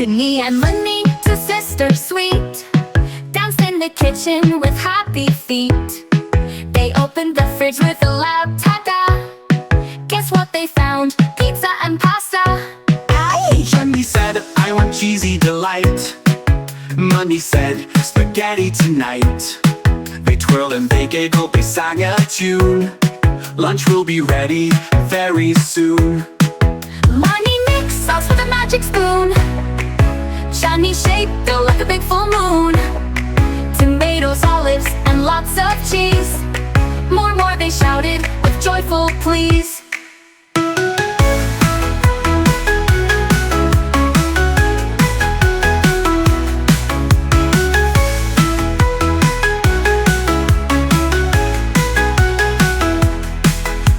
Chunni and Munni, two sisters sweet, danced in the kitchen with happy feet. They opened the fridge with a loud ta-da. Guess what they found? Pizza and pasta. Chunni said, I want cheesy delight. Munni said, spaghetti tonight. They twirled and they giggled, they sang a tune. Lunch will be ready very soon. Munni mixed sauce with a magic spoon. Chunni shaped dough like a big full moon. Tomatoes, olives, and lots of cheese. More, they shouted with joyful pleas.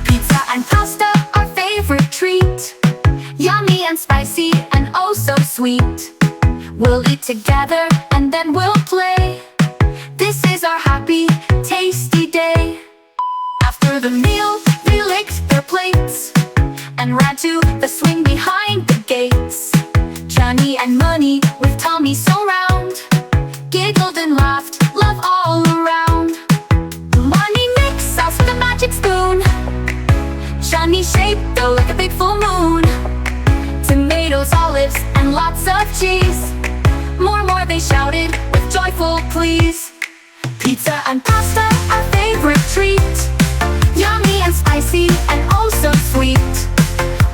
Pizza and pasta, our favorite treat. Yummy and spicy and oh so sweet. We'll eat together and then we'll play. This is our happy, tasty day. After the meal, they licked their plates and ran to the swing behind the gates. Chunni and Munni, with tummies so round, giggled and laughed, love all around. Munni mixed sauce with a magic spoon. Chunni shaped dough like a big full moon. Tomatoes, olives, and lots of cheese. More, they shouted with joyful pleas. Pizza and pasta, our favorite treat. Yummy and spicy and oh so sweet.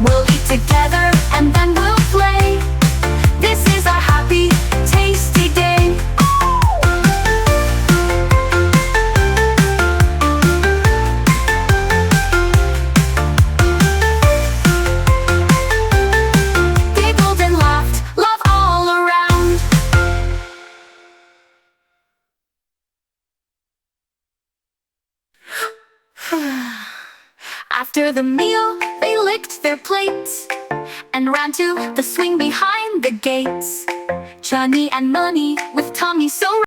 We'll eat together and then we'll play. This is our happy, tasty day. Giggled and laughed, love all around. After the meal, they licked their plates and ran to the swing behind the gates. Chunni and Munni, with tummies so